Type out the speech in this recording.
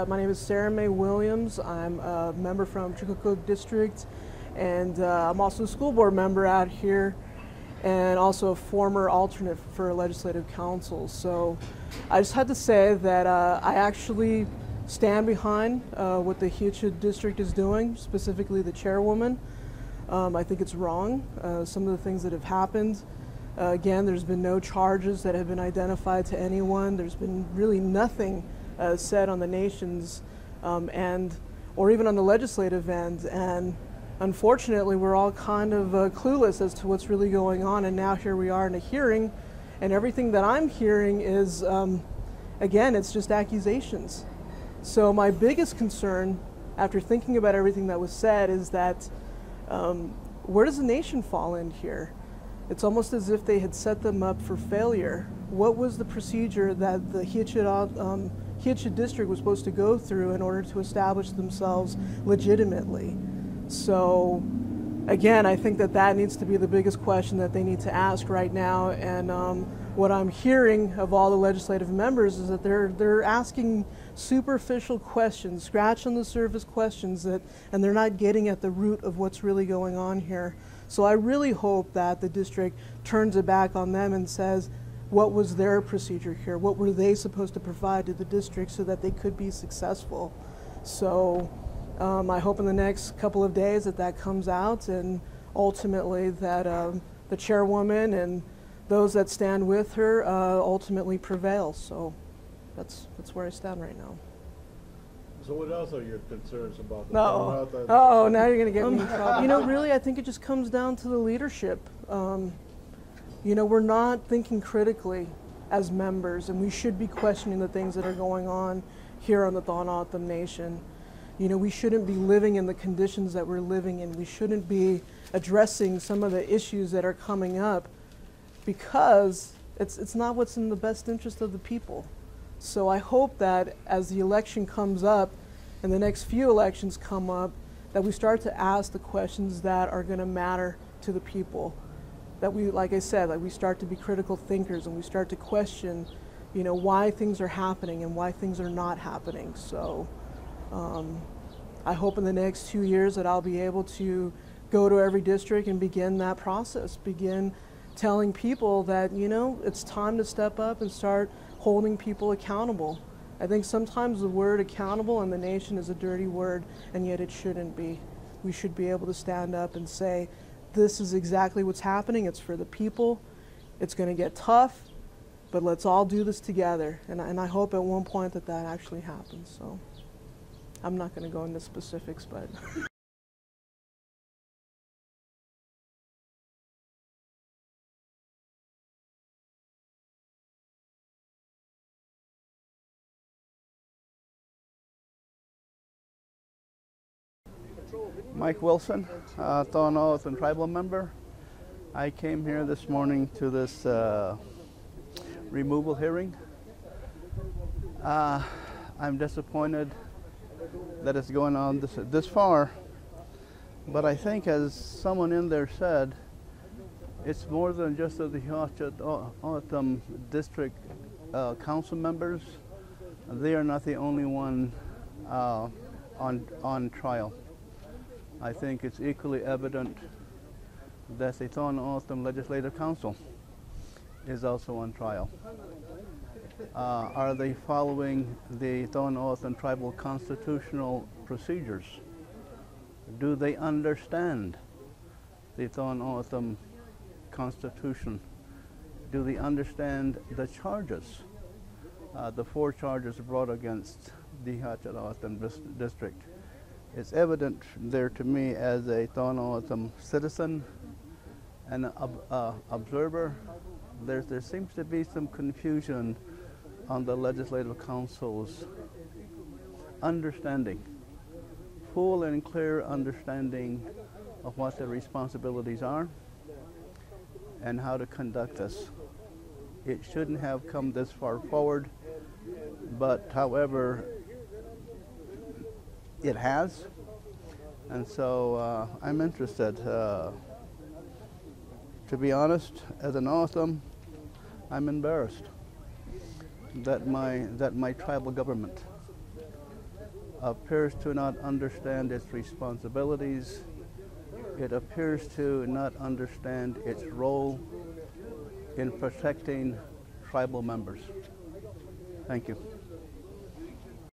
My name is Sara Williams. I'm a member from Chicocog District, and I'm also a school board member out here, and also a former alternate for legislative council. So I just had to say that I actually stand behind what the HiaCed district is doing, specifically the chairwoman. I think it's wrong. Some of the things that have happened. Again, there's been no charges that have been identified to anyone. There's been really nothing said on the nation's end, or even on the legislative end. And unfortunately, we're all kind of clueless as to what's really going on. And now here we are in a hearing, and everything that I'm hearing is, again, it's just accusations. So my biggest concern, after thinking about everything that was said, is that where does the nation fall in here? It's almost as if they had set them up for failure. What was the procedure that the HiaCed district was supposed to go through in order to establish themselves legitimately? So again, I think that that needs to be the biggest question that they need to ask right now. And what I'm hearing of all the legislative members is that they're asking superficial questions, scratch on the surface questions, and they're not getting at the root of what's really going on here. So I really hope that the district turns it back on them and says, what was their procedure here? What were they supposed to provide to the district so that they could be successful? So I hope in the next couple of days that comes out, and ultimately that the chairwoman and those that stand with her ultimately prevail. So that's where I stand right now. So what else are your concerns about? No. Oh, now you're going to get me in trouble. You know, really, I think it just comes down to the leadership. You know, we're not thinking critically as members, and we should be questioning the things that are going on here on the Thon-Autumn Nation. You know, we shouldn't be living in the conditions that we're living in. We shouldn't be addressing some of the issues that are coming up because it's not what's in the best interest of the people. So I hope that as the election comes up and the next few elections come up, that we start to ask the questions that are going to matter to the people. That we, like I said, like we start to be critical thinkers and we start to question, you know, why things are happening and why things are not happening. So I hope in the next 2 years that I'll be able to go to every district and begin that process, begin telling people that, you know, it's time to step up and start holding people accountable. I think sometimes the word accountable in the nation is a dirty word, and yet it shouldn't be. We should be able to stand up and say, this is exactly what's happening. It's for the people. It's going to get tough, but let's all do this together. And I hope at one point that actually happens. So I'm not going to go into specifics, but. Mike Wilson, Thon-Autumn tribal member. I came here this morning to this removal hearing. I'm disappointed that it's going on this far, but I think, as someone in there said, it's more than just the HiaCed district council members. They are not the only one on trial. I think it's equally evident that the Thon-Autumn Legislative Council is also on trial. Are they following the Thon-Autumn tribal constitutional procedures? Do they understand the Thon-Autumn Constitution? Do they understand the charges, the 4 charges brought against the HiaCed district? It's evident there to me as a Thon-Autumn citizen and observer. There seems to be some confusion on the Legislative Council's understanding, full and clear understanding of what their responsibilities are and how to conduct this. It shouldn't have come this far forward, but however, it has, and so I'm interested. To be honest, as an Autumn, I'm embarrassed that my tribal government appears to not understand its responsibilities. It appears to not understand its role in protecting tribal members. Thank you.